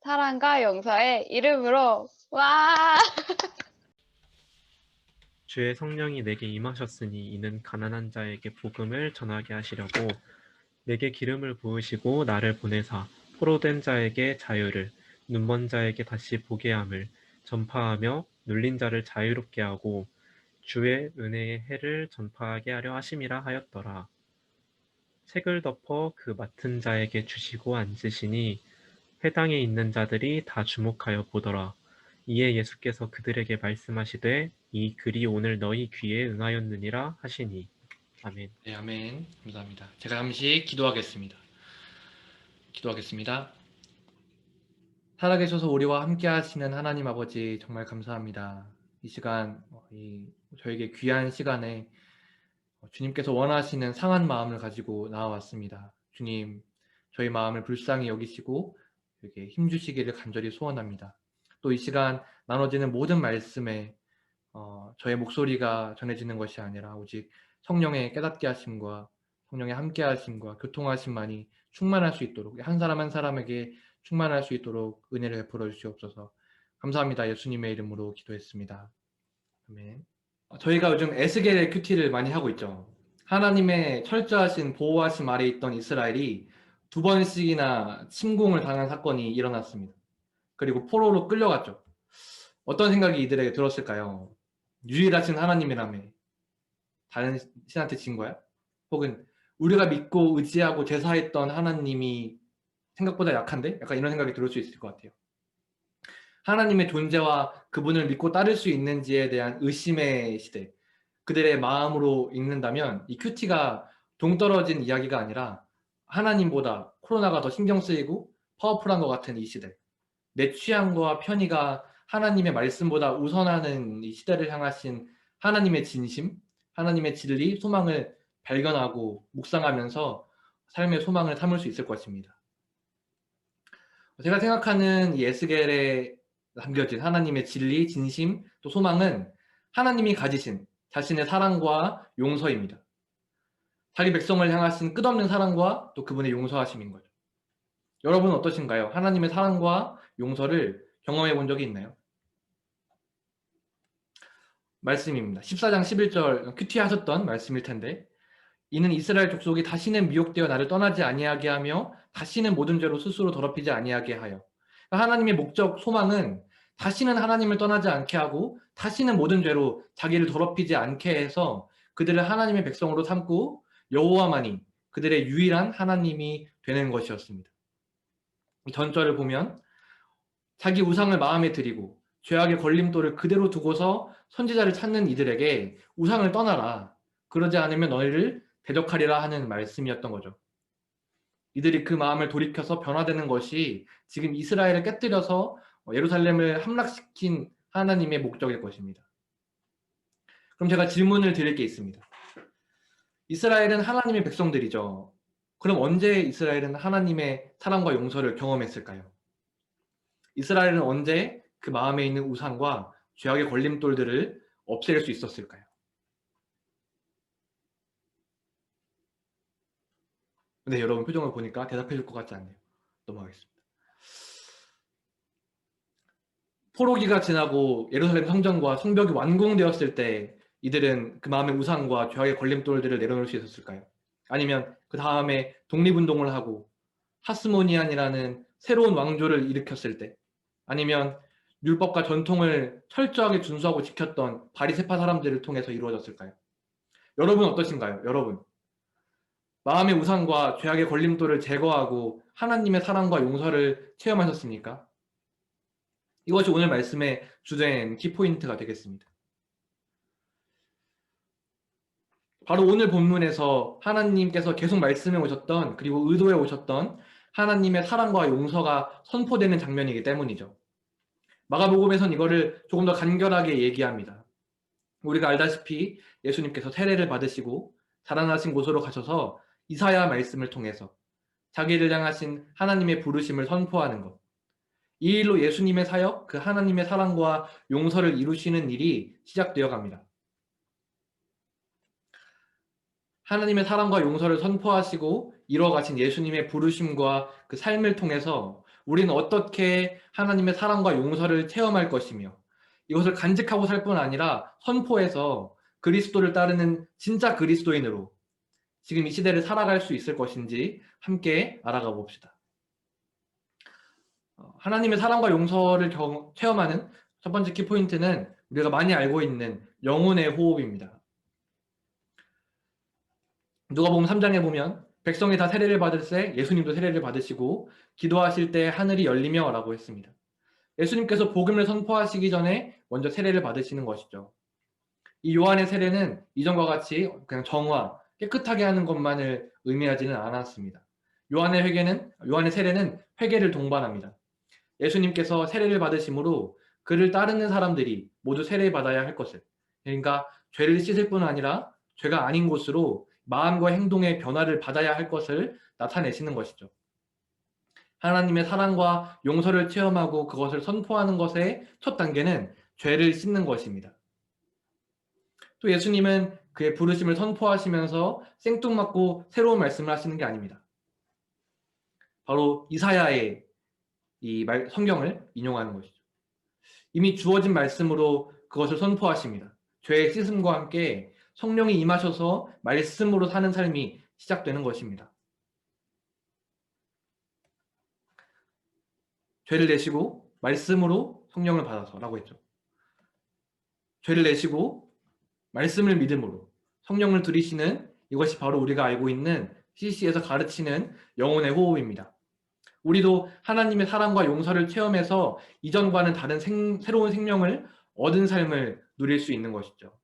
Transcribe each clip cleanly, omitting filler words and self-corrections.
사랑과 용서의 이름으로 와! 주의 성령이 내게 임하셨으니 이는 가난한 자에게 복음을 전하게 하시려고 내게 기름을 부으시고 나를 보내사 포로된 자에게 자유를 눈먼 자에게 다시 보게 함을 전파하며 눌린 자를 자유롭게 하고 주의 은혜의 해를 전파하게 하려 하심이라 하였더라. 책을 덮어 그 맡은 자에게 주시고 앉으시니 회당에 있는 자들이 다 주목하여 보더라. 이에 예수께서 그들에게 말씀하시되 이 글이 오늘 너희 귀에 응하였느니라 하시니. 아멘. 네, 아멘. 감사합니다. 제가 잠시 기도하겠습니다. 기도하겠습니다. 살아계셔서 우리와 함께 하시는 하나님 아버지 정말 감사합니다. 이 시간, 저에게 귀한 시간에 주님께서 원하시는 상한 마음을 가지고 나와왔습니다. 주님, 저희 마음을 불쌍히 여기시고 이렇게 힘주시기를 간절히 소원합니다. 또 이 시간 나눠지는 모든 말씀에 저의 목소리가 전해지는 것이 아니라 오직 성령의 깨닫게 하심과 성령의 함께 하심과 교통하심만이 충만할 수 있도록 한 사람 한 사람에게 충만할 수 있도록 은혜를 베풀어 주시옵소서. 감사합니다. 예수님의 이름으로 기도했습니다. 아멘. 저희가 요즘 에스겔 큐티를 많이 하고 있죠. 하나님의 철저하신 보호하심 아래 있던 이스라엘이 두 번씩이나 침공을 당한 사건이 일어났습니다. 그리고 포로로 끌려갔죠. 어떤 생각이 이들에게 들었을까요? 유일하신 하나님이라며 다른 신한테 진 거야? 혹은 우리가 믿고 의지하고 제사했던 하나님이 생각보다 약한데? 약간 이런 생각이 들을 수 있을 것 같아요. 하나님의 존재와 그분을 믿고 따를 수 있는지에 대한 의심의 시대, 그들의 마음으로 읽는다면 이 큐티가 동떨어진 이야기가 아니라 하나님보다 코로나가 더 신경 쓰이고 파워풀한 것 같은 이 시대, 내 취향과 편의가 하나님의 말씀보다 우선하는 이 시대를 향하신 하나님의 진심, 하나님의 진리, 소망을 발견하고 묵상하면서 삶의 소망을 삼을 수 있을 것입니다. 제가 생각하는 이 에스겔에 담겨진 하나님의 진리, 진심, 또 소망은 하나님이 가지신 자신의 사랑과 용서입니다. 자기 백성을 향하신 끝없는 사랑과 또 그분의 용서하심인 거죠. 여러분은 어떠신가요? 하나님의 사랑과 용서를 경험해 본 적이 있나요? 말씀입니다. 14장 11절 큐티 하셨던 말씀일 텐데, 이는 이스라엘 족속이 다시는 미혹되어 나를 떠나지 아니하게 하며 다시는 모든 죄로 스스로 더럽히지 아니하게 하여. 그러니까 하나님의 목적, 소망은 다시는 하나님을 떠나지 않게 하고 다시는 모든 죄로 자기를 더럽히지 않게 해서 그들을 하나님의 백성으로 삼고 여호와만이 그들의 유일한 하나님이 되는 것이었습니다. 이 전절을 보면 자기 우상을 마음에 들이고 죄악의 걸림돌을 그대로 두고서 선지자를 찾는 이들에게 우상을 떠나라. 그러지 않으면 너희를 대적하리라 하는 말씀이었던 거죠. 이들이 그 마음을 돌이켜서 변화되는 것이 지금 이스라엘을 깨뜨려서 예루살렘을 함락시킨 하나님의 목적일 것입니다. 그럼 제가 질문을 드릴 게 있습니다. 이스라엘은 하나님의 백성들이죠. 그럼 언제 이스라엘은 하나님의 사랑과 용서를 경험했을까요? 이스라엘은 언제 그 마음에 있는 우상과 죄악의 걸림돌들을 없앨 수 있었을까요? 근데 여러분 표정을 보니까 대답해 줄 것 같지 않네요. 넘어가겠습니다. 포로기가 지나고 예루살렘 성전과 성벽이 완공되었을 때 이들은 그 마음의 우상과 죄악의 걸림돌들을 내려놓을 수 있었을까요? 아니면 그 다음에 독립운동을 하고 하스모니안이라는 새로운 왕조를 일으켰을 때, 아니면 율법과 전통을 철저하게 준수하고 지켰던 바리새파 사람들을 통해서 이루어졌을까요? 여러분 어떠신가요? 여러분 마음의 우상과 죄악의 걸림돌을 제거하고 하나님의 사랑과 용서를 체험하셨습니까? 이것이 오늘 말씀의 주된 키포인트가 되겠습니다. 바로 오늘 본문에서 하나님께서 계속 말씀해 오셨던, 그리고 의도해 오셨던 하나님의 사랑과 용서가 선포되는 장면이기 때문이죠. 마가복음에서는 이거를 조금 더 간결하게 얘기합니다. 우리가 알다시피 예수님께서 세례를 받으시고 자라나신 곳으로 가셔서 이사야 말씀을 통해서 자기를 향하신 하나님의 부르심을 선포하는 것, 이 일로 예수님의 사역, 그 하나님의 사랑과 용서를 이루시는 일이 시작되어 갑니다. 하나님의 사랑과 용서를 선포하시고 이뤄가신 예수님의 부르심과 그 삶을 통해서 우리는 어떻게 하나님의 사랑과 용서를 체험할 것이며 이것을 간직하고 살 뿐 아니라 선포해서 그리스도를 따르는 진짜 그리스도인으로 지금 이 시대를 살아갈 수 있을 것인지 함께 알아가 봅시다. 하나님의 사랑과 용서를 체험하는 첫 번째 키포인트는 우리가 많이 알고 있는 영혼의 호흡입니다. 누가복음 3장에 보면 백성이 다 세례를 받을새 예수님도 세례를 받으시고 기도하실 때 하늘이 열리며 라고 했습니다. 예수님께서 복음을 선포하시기 전에 먼저 세례를 받으시는 것이죠. 이 요한의 세례는 이전과 같이 그냥 정화, 깨끗하게 하는 것만을 의미하지는 않았습니다. 요한의 세례는 회개를 동반합니다. 예수님께서 세례를 받으심으로 그를 따르는 사람들이 모두 세례를 받아야 할 것을, 그러니까 죄를 씻을 뿐 아니라 죄가 아닌 곳으로 마음과 행동의 변화를 받아야 할 것을 나타내시는 것이죠. 하나님의 사랑과 용서를 체험하고 그것을 선포하는 것의 첫 단계는 죄를 씻는 것입니다. 또 예수님은 그의 부르심을 선포하시면서 생뚱맞고 새로운 말씀을 하시는 게 아닙니다. 바로 이사야의 성경을 인용하는 것이죠. 이미 주어진 말씀으로 그것을 선포하십니다. 죄의 씻음과 함께 성령이 임하셔서 말씀으로 사는 삶이 시작되는 것입니다. 죄를 내시고 말씀으로 성령을 받아서라고 했죠. 죄를 내시고 말씀을 믿음으로 성령을 들이시는 이것이 바로 우리가 알고 있는 CC에서 가르치는 영혼의 호흡입니다. 우리도 하나님의 사랑과 용서를 체험해서 이전과는 다른 새로운 생명을 얻은 삶을 누릴 수 있는 것이죠.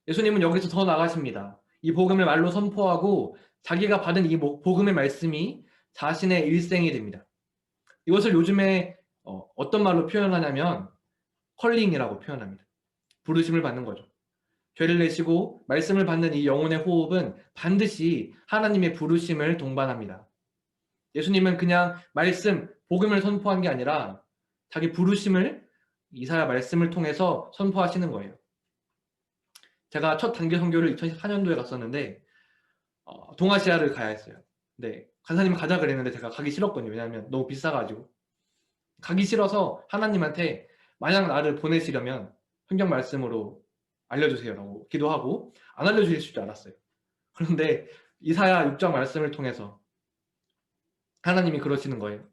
예수님은 여기서 더 나가십니다. 이 복음을 말로 선포하고 자기가 받은 이 복음의 말씀이 자신의 일생이 됩니다. 이것을 요즘에 어떤 말로 표현하냐면 컬링이라고 표현합니다. 부르심을 받는 거죠. 죄를 내시고 말씀을 받는 이 영혼의 호흡은 반드시 하나님의 부르심을 동반합니다. 예수님은 그냥 복음을 선포한 게 아니라 자기 부르심을 이사야 말씀을 통해서 선포하시는 거예요. 제가 첫 단기 선교를 2014년도에 갔었는데 동아시아를 가야 했어요. 네, 간사님 가자 그랬는데 제가 가기 싫었거든요. 왜냐하면 너무 비싸가지고. 가기 싫어서 하나님한테 만약 나를 보내시려면 성경 말씀으로 알려주세요라고 기도하고 안 알려주실 줄 알았어요. 그런데 이사야 6장 말씀을 통해서 하나님이 그러시는 거예요.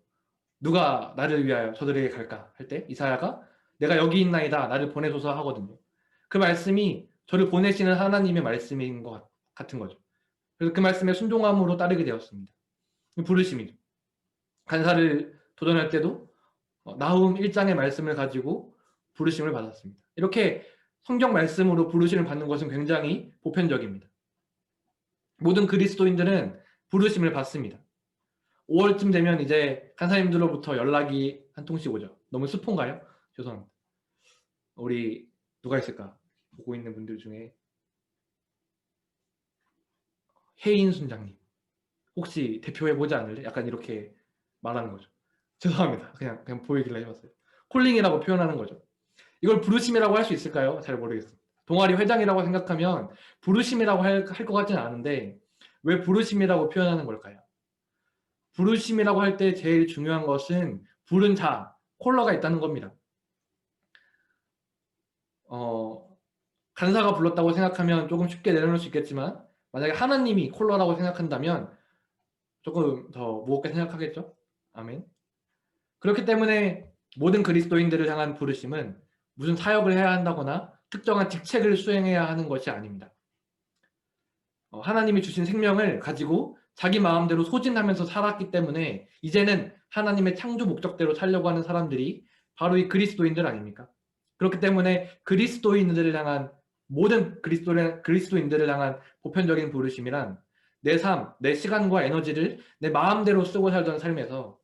누가 나를 위하여 저들에게 갈까 할 때 이사야가 내가 여기 있나이다 나를 보내소서 하거든요. 그 말씀이 저를 보내시는 하나님의 말씀인 것 같은 거죠. 그래서 그 말씀에 순종함으로 따르게 되었습니다. 부르심이죠. 간사를 도전할 때도 나훔 1장의 말씀을 가지고 부르심을 받았습니다. 이렇게 성경 말씀으로 부르심을 받는 것은 굉장히 보편적입니다. 모든 그리스도인들은 부르심을 받습니다. 5월쯤 되면 이제 간사님들로부터 연락이 한 통씩 오죠. 너무 스폰가요? 죄송합니다. 우리 누가 있을까? 보고 있는 분들 중에 혜인 순장님 혹시 대표해보지 않을래? 약간 이렇게 말하는 거죠. 죄송합니다. 그냥 보이길래 해봤어요. 콜링이라고 표현하는 거죠. 이걸 부르심이라고 할 수 있을까요? 잘 모르겠어요. 동아리 회장이라고 생각하면 부르심이라고 할 것 같지는 않은데 왜 부르심이라고 표현하는 걸까요? 부르심이라고 할 때 제일 중요한 것은 부른 자, 콜러가 있다는 겁니다. 간사가 불렀다고 생각하면 조금 쉽게 내려놓을 수 있겠지만 만약에 하나님이 콜러라고 생각한다면 조금 더 무겁게 생각하겠죠? 아멘. 그렇기 때문에 모든 그리스도인들을 향한 부르심은 무슨 사역을 해야 한다거나 특정한 직책을 수행해야 하는 것이 아닙니다. 하나님이 주신 생명을 가지고 자기 마음대로 소진하면서 살았기 때문에 이제는 하나님의 창조 목적대로 살려고 하는 사람들이 바로 이 그리스도인들 아닙니까? 그렇기 때문에 그리스도인들을 향한 모든 그리스도인들을 향한 보편적인 부르심이란 내 삶, 내 시간과 에너지를 내 마음대로 쓰고 살던 삶에서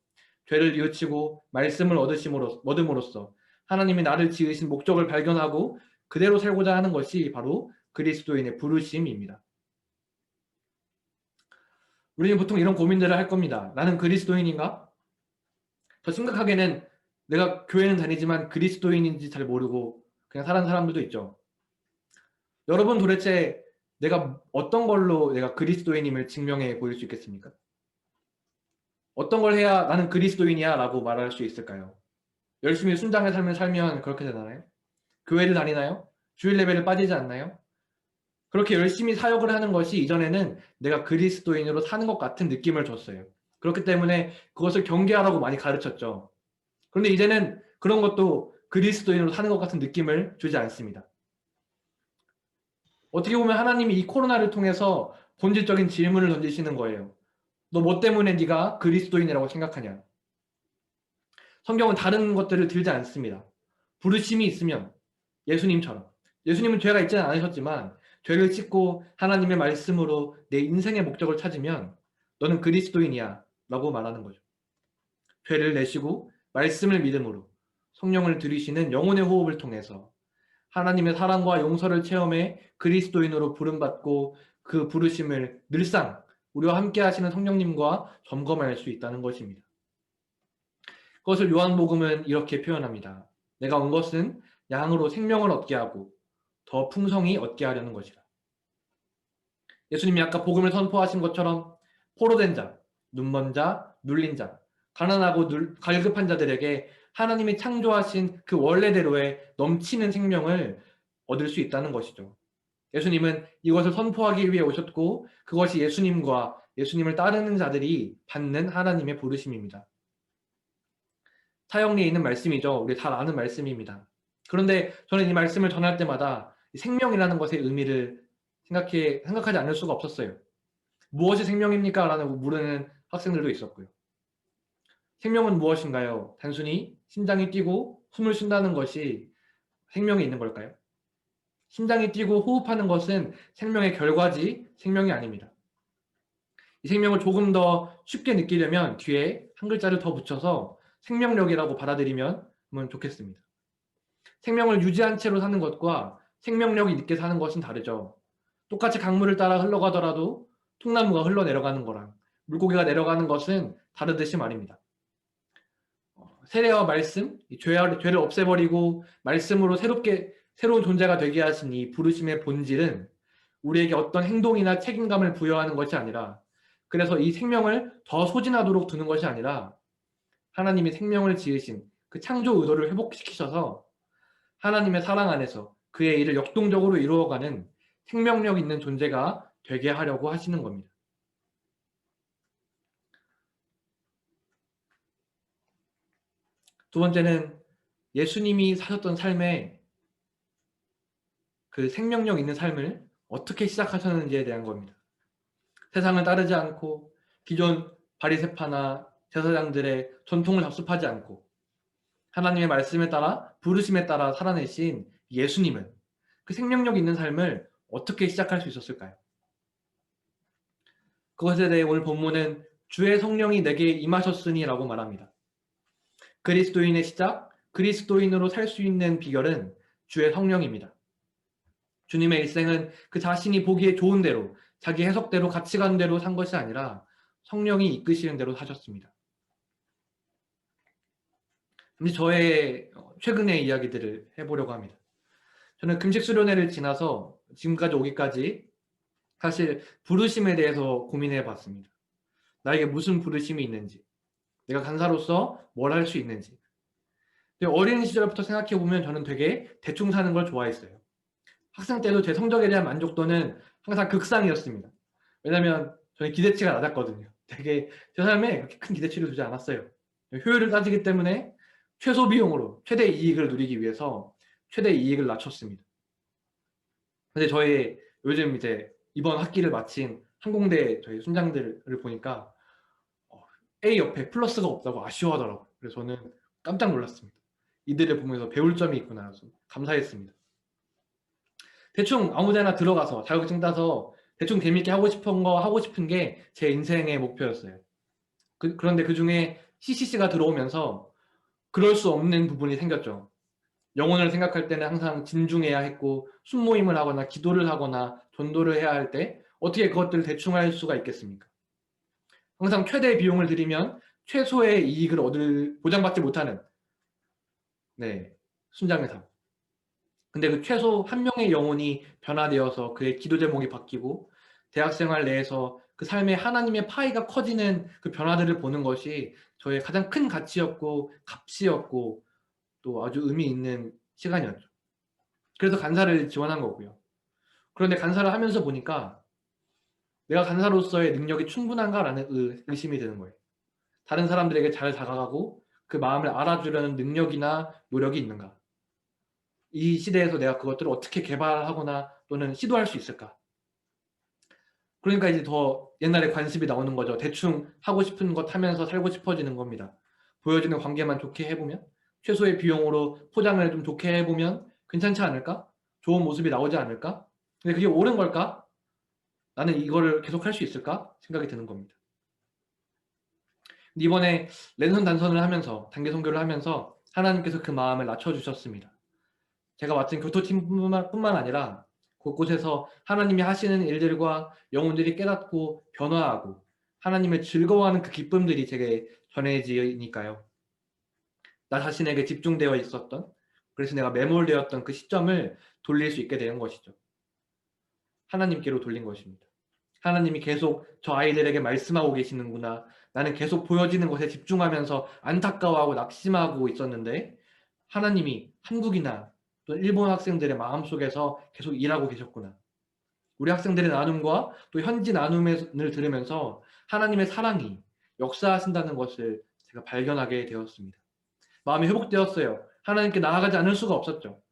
죄를 뉘우치고 말씀을 얻음으로써 하나님이 나를 지으신 목적을 발견하고 그대로 살고자 하는 것이 바로 그리스도인의 부르심입니다. 우리는 보통 이런 고민들을 할 겁니다. 나는 그리스도인인가? 더 심각하게는 내가 교회는 다니지만 그리스도인인지 잘 모르고 그냥 사는 사람들도 있죠. 여러분 도대체 내가 어떤 걸로 내가 그리스도인임을 증명해 보일 수 있겠습니까? 어떤 걸 해야 나는 그리스도인이야 라고 말할 수 있을까요? 열심히 순장의 삶을 살면 그렇게 되나요? 교회를 다니나요? 주일 예배를 빠지지 않나요? 그렇게 열심히 사역을 하는 것이 이전에는 내가 그리스도인으로 사는 것 같은 느낌을 줬어요. 그렇기 때문에 그것을 경계하라고 많이 가르쳤죠. 그런데 이제는 그런 것도 그리스도인으로 사는 것 같은 느낌을 주지 않습니다. 어떻게 보면 하나님이 이 코로나를 통해서 본질적인 질문을 던지시는 거예요. 너 뭐 때문에 네가 그리스도인이라고 생각하냐? 성경은 다른 것들을 들지 않습니다. 부르심이 있으면 예수님처럼, 예수님은 죄가 있지는 않으셨지만 죄를 씻고 하나님의 말씀으로 내 인생의 목적을 찾으면 너는 그리스도인이야 라고 말하는 거죠. 죄를 내시고 말씀을 믿음으로 성령을 들이시는 영혼의 호흡을 통해서 하나님의 사랑과 용서를 체험해 그리스도인으로 부름받고 그 부르심을 늘상 우리와 함께 하시는 성령님과 점검할 수 있다는 것입니다. 그것을 요한복음은 이렇게 표현합니다. 내가 온 것은 양으로 생명을 얻게 하고 더 풍성히 얻게 하려는 것이라. 예수님이 아까 복음을 선포하신 것처럼 포로된 자, 눈먼 자, 눌린 자, 가난하고 갈급한 자들에게 하나님이 창조하신 그 원래대로의 넘치는 생명을 얻을 수 있다는 것이죠. 예수님은 이것을 선포하기 위해 오셨고 그것이 예수님과 예수님을 따르는 자들이 받는 하나님의 부르심입니다. 사형리에 있는 말씀이죠. 우리 잘 아는 말씀입니다. 그런데 저는 이 말씀을 전할 때마다 생명이라는 것의 의미를 생각하지 않을 수가 없었어요. 무엇이 생명입니까? 라고 물으는 학생들도 있었고요. 생명은 무엇인가요? 단순히 심장이 뛰고 숨을 쉰다는 것이 생명이 있는 걸까요? 심장이 뛰고 호흡하는 것은 생명의 결과지 생명이 아닙니다. 이 생명을 조금 더 쉽게 느끼려면 뒤에 한 글자를 더 붙여서 생명력이라고 받아들이면 좋겠습니다. 생명을 유지한 채로 사는 것과 생명력이 있게 사는 것은 다르죠. 똑같이 강물을 따라 흘러가더라도 통나무가 흘러내려가는 거랑 물고기가 내려가는 것은 다르듯이 말입니다. 세례와 말씀, 죄를 없애버리고 말씀으로 새로운 존재가 되게 하신 이 부르심의 본질은 우리에게 어떤 행동이나 책임감을 부여하는 것이 아니라, 그래서 이 생명을 더 소진하도록 두는 것이 아니라 하나님이 생명을 지으신 그 창조 의도를 회복시키셔서 하나님의 사랑 안에서 그의 일을 역동적으로 이루어가는 생명력 있는 존재가 되게 하려고 하시는 겁니다. 두 번째는 예수님이 사셨던 삶에 그 생명력 있는 삶을 어떻게 시작하셨는지에 대한 겁니다. 세상을 따르지 않고 기존 바리새파나 제사장들의 전통을 답습하지 않고 하나님의 말씀에 따라 부르심에 따라 살아내신 예수님은 그 생명력 있는 삶을 어떻게 시작할 수 있었을까요? 그것에 대해 오늘 본문은 주의 성령이 내게 임하셨으니 라고 말합니다. 그리스도인의 시작, 그리스도인으로 살 수 있는 비결은 주의 성령입니다. 주님의 일생은 그 자신이 보기에 좋은 대로, 자기 해석대로, 가치관대로 산 것이 아니라 성령이 이끄시는 대로 사셨습니다. 저의 최근의 이야기들을 해보려고 합니다. 저는 금식 수련회를 지나서 지금까지 오기까지 사실 부르심에 대해서 고민해 봤습니다. 나에게 무슨 부르심이 있는지, 내가 간사로서 뭘 할 수 있는지. 어린 시절부터 생각해 보면 저는 되게 대충 사는 걸 좋아했어요. 학생 때도 제 성적에 대한 만족도는 항상 극상이었습니다. 왜냐면 저는 기대치가 낮았거든요. 되게 제 삶에 그렇게 큰 기대치를 두지 않았어요. 효율을 따지기 때문에 최소 비용으로 최대 이익을 누리기 위해서 최대 이익을 낮췄습니다. 근데 저희 요즘 이제 이번 학기를 마친 항공대 저희 순장들을 보니까 A 옆에 플러스가 없다고 아쉬워하더라고요. 그래서 저는 깜짝 놀랐습니다. 이들을 보면서 배울 점이 있구나 해서 감사했습니다. 대충 아무데나 들어가서 자격증 따서 대충 재밌게 하고 싶은 게 제 인생의 목표였어요. 그런데 그중에 CCC가 들어오면서 그럴 수 없는 부분이 생겼죠. 영혼을 생각할 때는 항상 진중해야 했고 순모임을 하거나 기도를 하거나 전도를 해야 할 때 어떻게 그것들을 대충 할 수가 있겠습니까? 항상 최대의 비용을 들이면 최소의 이익을 보장받지 못하는 순장의 삶. 근데 그 최소 한 명의 영혼이 변화되어서 그의 기도 제목이 바뀌고 대학생활 내에서 그 삶에 하나님의 파이가 커지는 그 변화들을 보는 것이 저의 가장 큰 가치였고 값이었고 또 아주 의미 있는 시간이었죠. 그래서 간사를 지원한 거고요. 그런데 간사를 하면서 보니까 내가 간사로서의 능력이 충분한가라는 의심이 드는 거예요. 다른 사람들에게 잘 다가가고 그 마음을 알아주려는 능력이나 노력이 있는가? 이 시대에서 내가 그것들을 어떻게 개발하거나 또는 시도할 수 있을까? 그러니까 이제 더 옛날에 관습이 나오는 거죠. 대충 하고 싶은 것 하면서 살고 싶어지는 겁니다. 보여지는 관계만 좋게 해보면, 최소의 비용으로 포장을 좀 좋게 해보면 괜찮지 않을까? 좋은 모습이 나오지 않을까? 근데 그게 옳은 걸까? 나는 이거를 계속 할 수 있을까? 생각이 드는 겁니다. 근데 이번에 랜선 단선을 하면서 단계 선교를 하면서 하나님께서 그 마음을 낮춰주셨습니다. 제가 맡은 교토팀뿐만 아니라 곳곳에서 하나님이 하시는 일들과 영혼들이 깨닫고 변화하고 하나님을 즐거워하는 그 기쁨들이 제게 전해지니까요. 나 자신에게 집중되어 있었던, 그래서 내가 매몰되었던 그 시점을 돌릴 수 있게 되는 것이죠. 하나님께로 돌린 것입니다. 하나님이 계속 저 아이들에게 말씀하고 계시는구나. 나는 계속 보여지는 것에 집중하면서 안타까워하고 낙심하고 있었는데 하나님이 한국이나 또 일본 학생들의 마음속에서 계속 일하고 계셨구나. 우리 학생들의 나눔과 또 현지 나눔을 들으면서 하나님의 사랑이 역사하신다는 것을 제가 발견하게 되었습니다. 마음이 회복되었어요. 하나님께 나아가지 않을 수가 없었죠.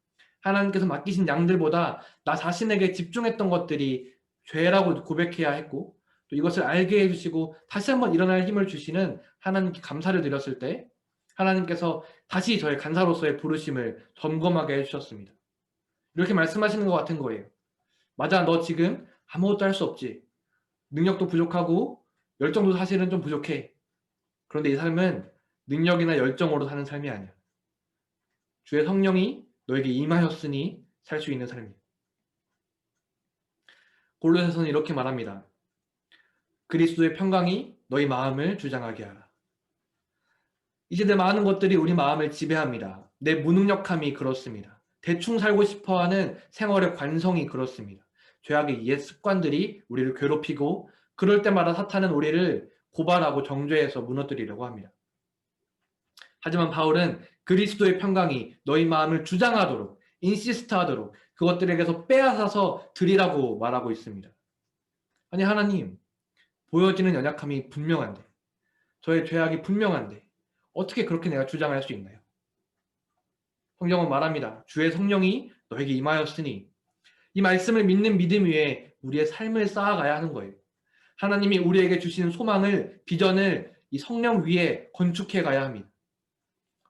하나님께서 맡기신 양들보다 나 자신에게 집중했던 것들이 죄라고 고백해야 했고 또 이것을 알게 해주시고 다시 한번 일어날 힘을 주시는 하나님께 감사를 드렸을 때 하나님께서 다시 저의 간사로서의 부르심을 점검하게 해주셨습니다. 이렇게 말씀하시는 것 같은 거예요. 맞아, 너 지금 아무것도 할 수 없지. 능력도 부족하고 열정도 사실은 좀 부족해. 그런데 이 삶은 능력이나 열정으로 사는 삶이 아니야. 주의 성령이 너에게 임하였으니 살 수 있는 삶이야. 골로새서는 이렇게 말합니다. 그리스도의 평강이 너희 마음을 주장하게 하라. 이 시대 많은 것들이 우리 마음을 지배합니다. 내 무능력함이 그렇습니다. 대충 살고 싶어하는 생활의 관성이 그렇습니다. 죄악의 옛 습관들이 우리를 괴롭히고 그럴 때마다 사탄은 우리를 고발하고 정죄해서 무너뜨리려고 합니다. 하지만 바울은 그리스도의 평강이 너희 마음을 주장하도록 인시스트하도록 그것들에게서 빼앗아서 드리라고 말하고 있습니다. 아니 하나님, 보여지는 연약함이 분명한데 저의 죄악이 분명한데 어떻게 그렇게 내가 주장할 수 있나요? 성경은 말합니다. 주의 성령이 너에게 임하였으니 이 말씀을 믿는 믿음 위에 우리의 삶을 쌓아가야 하는 거예요. 하나님이 우리에게 주시는 소망을 비전을 이 성령 위에 건축해 가야 합니다.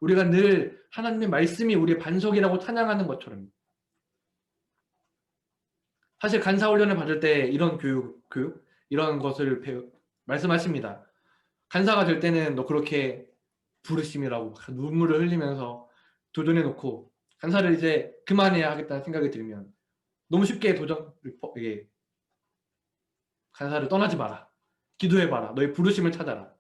우리가 늘 하나님의 말씀이 우리의 반석이라고 찬양하는 것처럼 사실 간사훈련을 받을 때 이런 교육 이런 것을 말씀하십니다. 간사가 될 때는 너 그렇게 부르심이라고 눈물을 흘리면서 도전해 놓고 간사를 이제 그만해야 하겠다는 생각이 들면 너무 쉽게 간사를 떠나지 마라. 기도해봐라. 너의 부르심을 찾아라.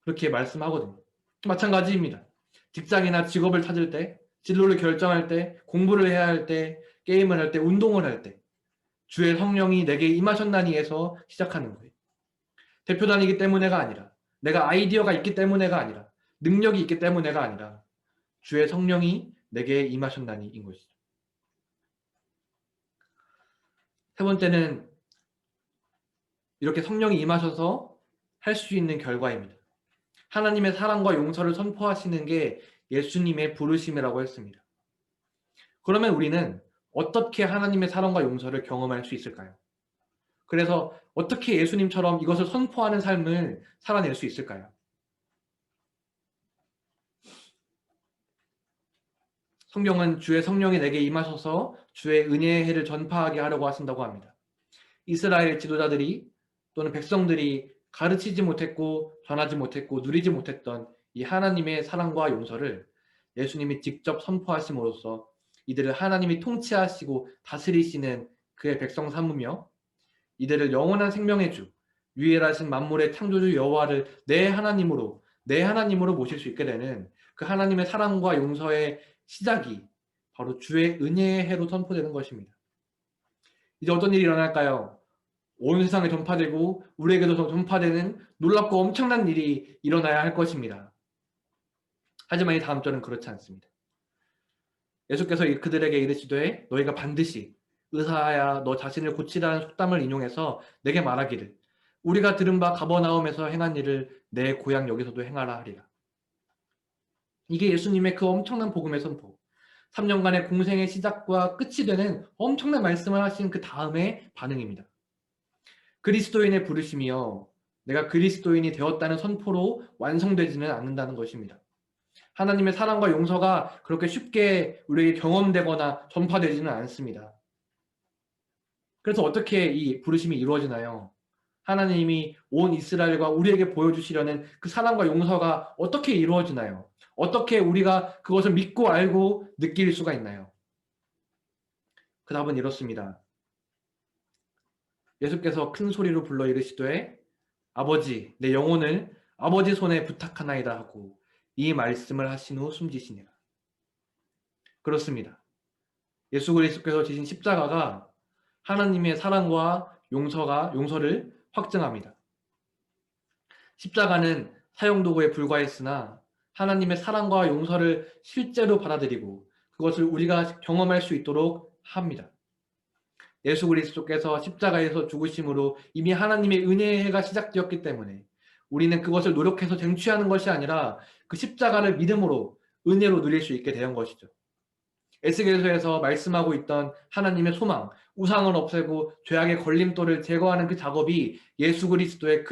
그렇게 말씀하거든요. 마찬가지입니다. 직장이나 직업을 찾을 때, 진로를 결정할 때, 공부를 해야 할 때, 게임을 할 때, 운동을 할 때 주의 성령이 내게 임하셨나니에서 시작하는 거예요. 대표단이기 때문에가 아니라 내가 아이디어가 있기 때문에가 아니라 능력이 있기 때문에가 아니라 주의 성령이 내게 임하셨나니인 것이죠. 세 번째는 이렇게 성령이 임하셔서 할 수 있는 결과입니다. 하나님의 사랑과 용서를 선포하시는 게 예수님의 부르심이라고 했습니다. 그러면 우리는 어떻게 하나님의 사랑과 용서를 경험할 수 있을까요? 그래서 어떻게 예수님처럼 이것을 선포하는 삶을 살아낼 수 있을까요? 성경은 주의 성령이 내게 임하셔서 주의 은혜의 해를 전파하게 하려고 하신다고 합니다. 이스라엘 지도자들이 또는 백성들이 가르치지 못했고 전하지 못했고 누리지 못했던 이 하나님의 사랑과 용서를 예수님이 직접 선포하심으로써 이들을 하나님이 통치하시고 다스리시는 그의 백성 삼으며 이들을 영원한 생명의 주, 유일하신 만물의 창조주 여호와를 내 하나님으로 모실 수 있게 되는 그 하나님의 사랑과 용서의 시작이 바로 주의 은혜의 해로 선포되는 것입니다. 이제 어떤 일이 일어날까요? 온 세상에 전파되고 우리에게도 전파되는 놀랍고 엄청난 일이 일어나야 할 것입니다. 하지만 이 다음 절은 그렇지 않습니다. 예수께서 그들에게 이르시되 너희가 반드시 의사야 너 자신을 고치라는 속담을 인용해서 내게 말하기를 우리가 들은 바 가버나움에서 행한 일을 내 고향 여기서도 행하라 하리라. 이게 예수님의 그 엄청난 복음의 선포, 3년간의 공생의 시작과 끝이 되는 엄청난 말씀을 하신 그 다음의 반응입니다. 그리스도인의 부르심이요 내가 그리스도인이 되었다는 선포로 완성되지는 않는다는 것입니다. 하나님의 사랑과 용서가 그렇게 쉽게 우리에게 경험되거나 전파되지는 않습니다. 그래서 어떻게 이 부르심이 이루어지나요? 하나님이 온 이스라엘과 우리에게 보여주시려는 그 사랑과 용서가 어떻게 이루어지나요? 어떻게 우리가 그것을 믿고 알고 느낄 수가 있나요? 그 답은 이렇습니다. 예수께서 큰 소리로 불러 이르시되 아버지 내 영혼을 아버지 손에 부탁하나이다 하고 이 말씀을 하신 후 숨지시니라. 그렇습니다. 예수 그리스도께서 지신 십자가가 하나님의 사랑과 용서를 확증합니다. 십자가는 사용도구에 불과했으나 하나님의 사랑과 용서를 실제로 받아들이고 그것을 우리가 경험할 수 있도록 합니다. 예수 그리스도께서 십자가에서 죽으심으로 이미 하나님의 은혜의 해가 시작되었기 때문에 우리는 그것을 노력해서 쟁취하는 것이 아니라 그 십자가를 믿음으로 은혜로 누릴 수 있게 된 것이죠. 에스겔서에서 말씀하고 있던 하나님의 소망, 우상을 없애고 죄악의 걸림돌을 제거하는 그 작업이 예수 그리스도의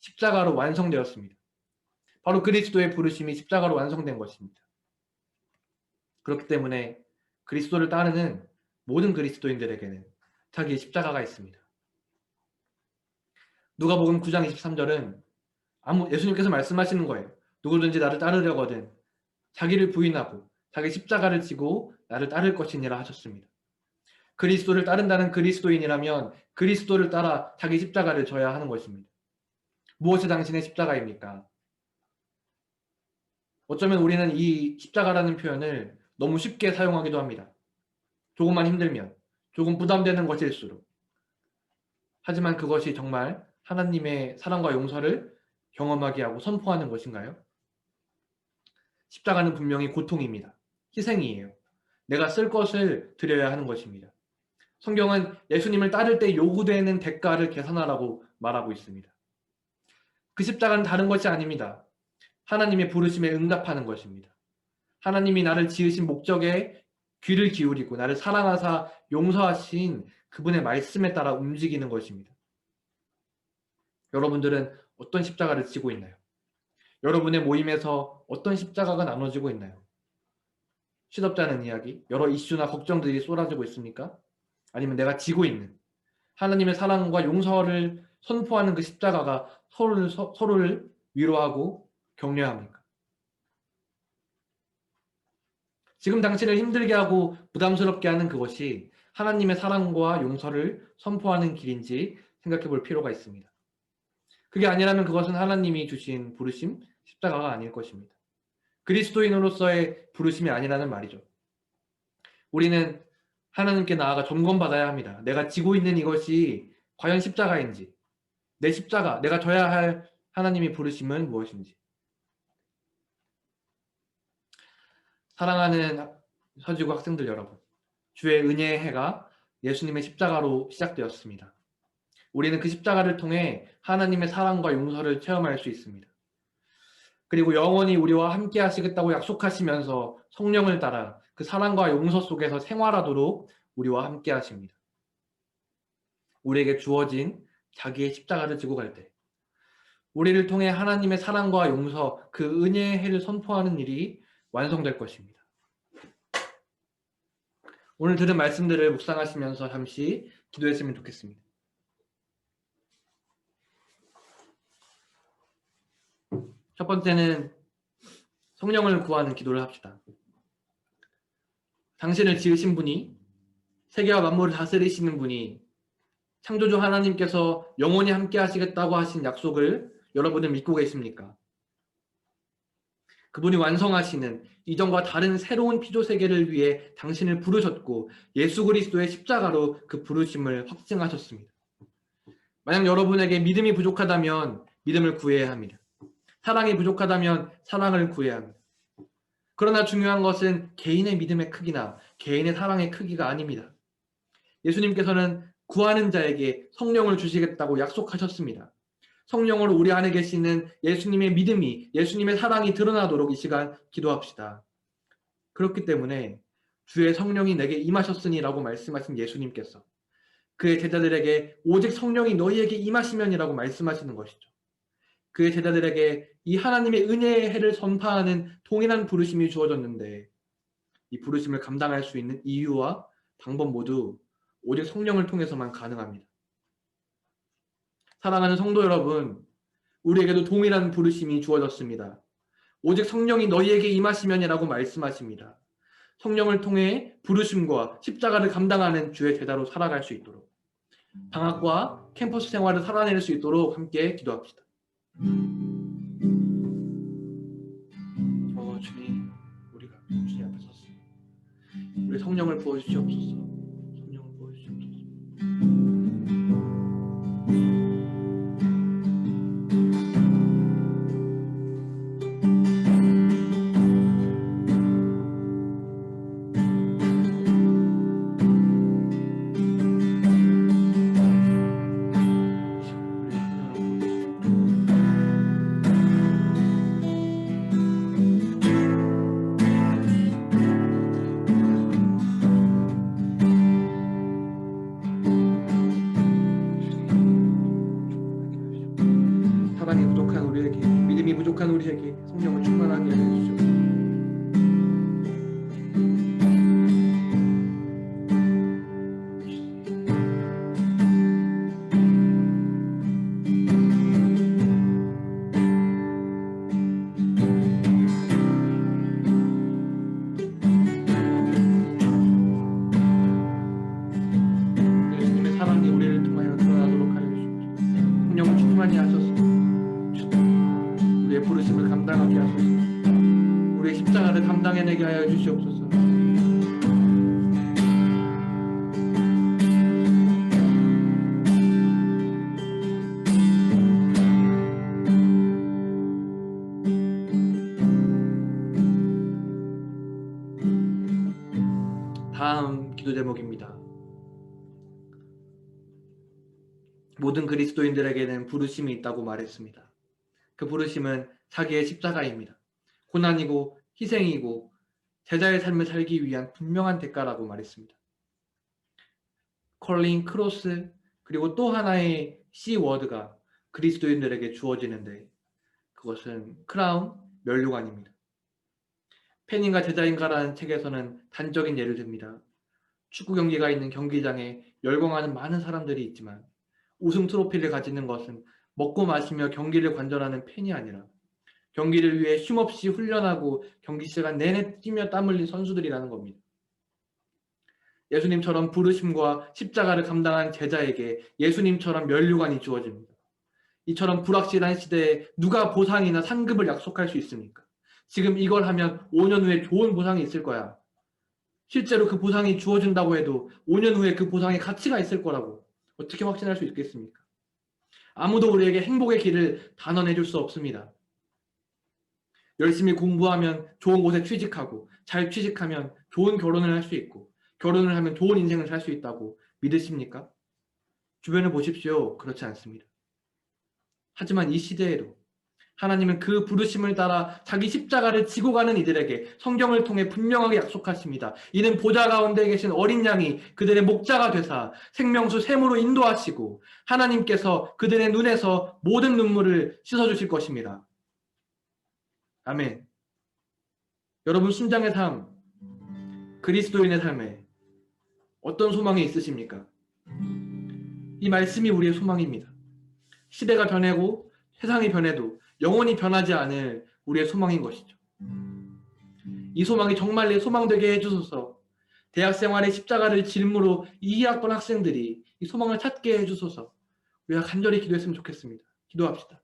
십자가로 완성되었습니다. 바로 그리스도의 부르심이 십자가로 완성된 것입니다. 그렇기 때문에 그리스도를 따르는 모든 그리스도인들에게는 자기의 십자가가 있습니다. 누가복음 9장 23절은 예수님께서 말씀하시는 거예요. 누구든지 나를 따르려거든 자기를 부인하고 자기 십자가를 지고 나를 따를 것이니라 하셨습니다. 그리스도를 따른다는 그리스도인이라면 그리스도를 따라 자기 십자가를 져야 하는 것입니다. 무엇이 당신의 십자가입니까? 어쩌면 우리는 이 십자가라는 표현을 너무 쉽게 사용하기도 합니다. 조금만 힘들면, 조금 부담되는 것일수록. 하지만 그것이 정말 하나님의 사랑과 용서를 경험하게 하고 선포하는 것인가요? 십자가는 분명히 고통입니다. 희생이에요. 내가 쓸 것을 드려야 하는 것입니다. 성경은 예수님을 따를 때 요구되는 대가를 계산하라고 말하고 있습니다. 그 십자가는 다른 것이 아닙니다. 하나님의 부르심에 응답하는 것입니다. 하나님이 나를 지으신 목적에 귀를 기울이고 나를 사랑하사 용서하신 그분의 말씀에 따라 움직이는 것입니다. 여러분들은 어떤 십자가를 지고 있나요? 여러분의 모임에서 어떤 십자가가 나눠지고 있나요? 시덥잖은 이야기, 여러 이슈나 걱정들이 쏟아지고 있습니까? 아니면 내가 지고 있는 하나님의 사랑과 용서를 선포하는 그 십자가가 서로를 위로하고 격려합니까? 지금 당신을 힘들게 하고 부담스럽게 하는 그것이 하나님의 사랑과 용서를 선포하는 길인지 생각해 볼 필요가 있습니다. 그게 아니라면 그것은 하나님이 주신 부르심, 십자가가 아닐 것입니다. 그리스도인으로서의 부르심이 아니라는 말이죠. 우리는 하나님께 나아가 점검받아야 합니다. 내가 지고 있는 이것이 과연 십자가인지, 내 십자가, 내가 져야 할 하나님의 부르심은 무엇인지. 사랑하는 서지구 학생들 여러분, 주의 은혜의 해가 예수님의 십자가로 시작되었습니다. 우리는 그 십자가를 통해 하나님의 사랑과 용서를 체험할 수 있습니다. 그리고 영원히 우리와 함께 하시겠다고 약속하시면서 성령을 따라 그 사랑과 용서 속에서 생활하도록 우리와 함께 하십니다. 우리에게 주어진 자기의 십자가를 지고 갈 때 우리를 통해 하나님의 사랑과 용서, 그 은혜의 해를 선포하는 일이 완성될 것입니다. 오늘 들은 말씀들을 묵상하시면서 잠시 기도했으면 좋겠습니다. 첫 번째는 성령을 구하는 기도를 합시다. 당신을 지으신 분이, 세계와 만물을 다스리시는 분이, 창조주 하나님께서 영원히 함께 하시겠다고 하신 약속을 여러분은 믿고 계십니까? 그분이 완성하시는 이전과 다른 새로운 피조 세계를 위해 당신을 부르셨고 예수 그리스도의 십자가로 그 부르심을 확증하셨습니다. 만약 여러분에게 믿음이 부족하다면 믿음을 구해야 합니다. 사랑이 부족하다면 사랑을 구해야 합니다. 그러나 중요한 것은 개인의 믿음의 크기나 개인의 사랑의 크기가 아닙니다. 예수님께서는 구하는 자에게 성령을 주시겠다고 약속하셨습니다. 성령으로 우리 안에 계시는 예수님의 믿음이, 예수님의 사랑이 드러나도록 이 시간 기도합시다. 그렇기 때문에 주의 성령이 내게 임하셨으니라고 말씀하신 예수님께서 그의 제자들에게 오직 성령이 너희에게 임하시면이라고 말씀하시는 것이죠. 그의 제자들에게 이 하나님의 은혜의 해를 선파하는 동일한 부르심이 주어졌는데 이 부르심을 감당할 수 있는 이유와 방법 모두 오직 성령을 통해서만 가능합니다. 사랑하는 성도 여러분, 우리에게도 동일한 부르심이 주어졌습니다. 오직 성령이 너희에게 임하시면이라고 말씀하십니다. 성령을 통해 부르심과 십자가를 감당하는 주의 제자로 살아갈 수 있도록, 방학과 캠퍼스 생활을 살아낼 수 있도록 함께 기도합시다. 주님, 우리가 주님 앞에 섰습니다. 우리 성령을 부어주시옵소서. 성령을 부어주시옵소서. 사랑이 부족한 우리에게, 믿음이 부족한 우리에게 성령을 충만하게 해주시옵소서. 예수님의 사랑이 우리를 통하여 드러나도록 하여 주시옵소서. 성령을 충만히 하셔서 우리의 부르심을 감당하게 하소서. 우리의 십자가를 감당해내게 하여 주시옵소서. 다음 기도 제목입니다. 모든 그리스도인들에게는 부르심이 있다고 말했습니다. 그 부르심은 자기의 십자가입니다. 고난이고 희생이고 제자의 삶을 살기 위한 분명한 대가라고 말했습니다. 컬링, 크로스, 그리고 또 하나의 C워드가 그리스도인들에게 주어지는데 그것은 크라운, 면류관입니다. 팬인가 제자인가라는 책에서는 단적인 예를 듭니다. 축구 경기가 있는 경기장에 열광하는 많은 사람들이 있지만 우승 트로피를 가지는 것은 먹고 마시며 경기를 관전하는 팬이 아니라 경기를 위해 쉼없이 훈련하고 경기 시간 내내 뛰며 땀 흘린 선수들이라는 겁니다. 예수님처럼 부르심과 십자가를 감당한 제자에게 예수님처럼 면류관이 주어집니다. 이처럼 불확실한 시대에 누가 보상이나 상급을 약속할 수 있습니까? 지금 이걸 하면 5년 후에 좋은 보상이 있을 거야. 실제로 그 보상이 주어진다고 해도 5년 후에 그 보상의 가치가 있을 거라고 어떻게 확신할 수 있겠습니까? 아무도 우리에게 행복의 길을 단언해 줄 수 없습니다. 열심히 공부하면 좋은 곳에 취직하고 잘 취직하면 좋은 결혼을 할 수 있고 결혼을 하면 좋은 인생을 살 수 있다고 믿으십니까? 주변을 보십시오. 그렇지 않습니다. 하지만 이 시대에도 하나님은 그 부르심을 따라 자기 십자가를 지고 가는 이들에게 성경을 통해 분명하게 약속하십니다. 이는 보좌 가운데 계신 어린 양이 그들의 목자가 되사 생명수 샘으로 인도하시고 하나님께서 그들의 눈에서 모든 눈물을 씻어주실 것입니다. 아멘. 여러분 순장의 삶, 그리스도인의 삶에 어떤 소망이 있으십니까? 이 말씀이 우리의 소망입니다. 시대가 변하고 세상이 변해도 영원히 변하지 않을 우리의 소망인 것이죠. 이 소망이 정말 내 소망 되게 해주소서. 대학생활의 십자가를 질무로 2학번 학생들이 이 소망을 찾게 해주소서. 우리가 간절히 기도했으면 좋겠습니다. 기도합시다.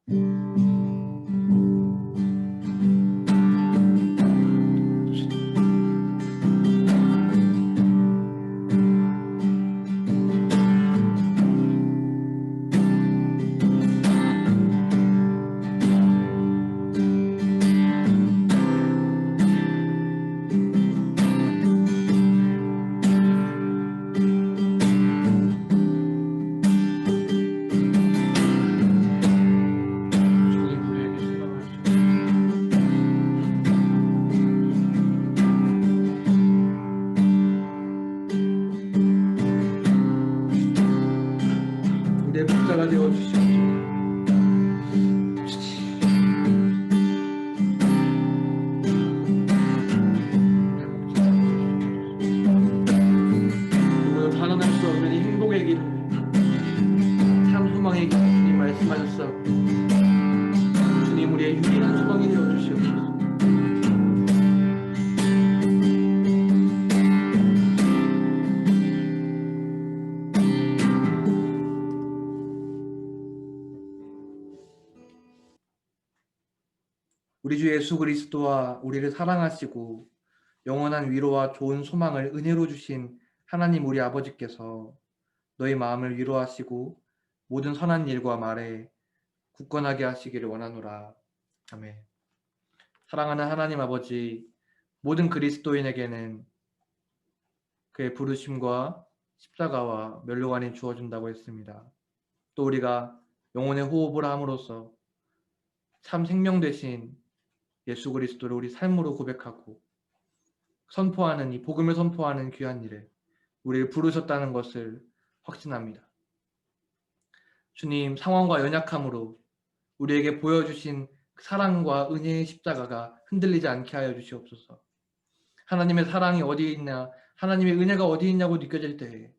우리 주 예수 그리스도와 우리를 사랑하시고 영원한 위로와 좋은 소망을 은혜로 주신 하나님 우리 아버지께서 너희 마음을 위로하시고 모든 선한 일과 말에 굳건하게 하시기를 원하노라. 아멘. 사랑하는 하나님 아버지, 모든 그리스도인에게는 그의 부르심과 십자가와 멸류관이 주어진다고 했습니다. 또 우리가 영혼의 호흡을 함으로써 참 생명 되신 예수 그리스도를 우리 삶으로 고백하고 선포하는 이 복음을 선포하는 귀한 일에 우리를 부르셨다는 것을 확신합니다. 주님, 상황과 연약함으로 우리에게 보여주신 사랑과 은혜의 십자가가 흔들리지 않게 하여 주시옵소서. 하나님의 사랑이 어디 있냐, 하나님의 은혜가 어디 있냐고 느껴질 때에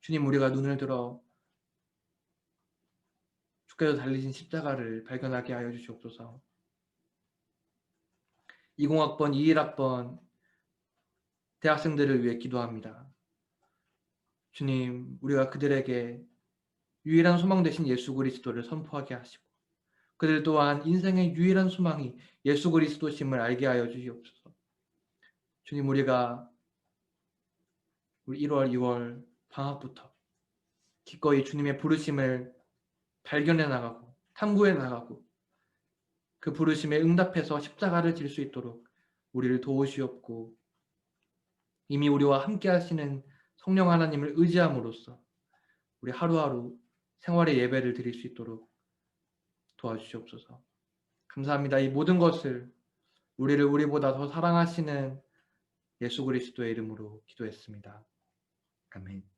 주님, 우리가 눈을 들어 주께서 달리신 십자가를 발견하게 하여 주시옵소서. 20학번, 21학번 대학생들을 위해 기도합니다. 주님, 우리가 그들에게 유일한 소망 되신 예수 그리스도를 선포하게 하시고 그들 또한 인생의 유일한 소망이 예수 그리스도심을 알게 하여 주시옵소서. 주님, 우리가 우리 1월, 2월 방학부터 기꺼이 주님의 부르심을 발견해 나가고 탐구해 나가고 그 부르심에 응답해서 십자가를 질 수 있도록 우리를 도우시옵고 이미 우리와 함께 하시는 성령 하나님을 의지함으로써 우리 하루하루 생활의 예배를 드릴 수 있도록 도와주시옵소서. 감사합니다. 이 모든 것을 우리를 우리보다 더 사랑하시는 예수 그리스도의 이름으로 기도했습니다. 아멘.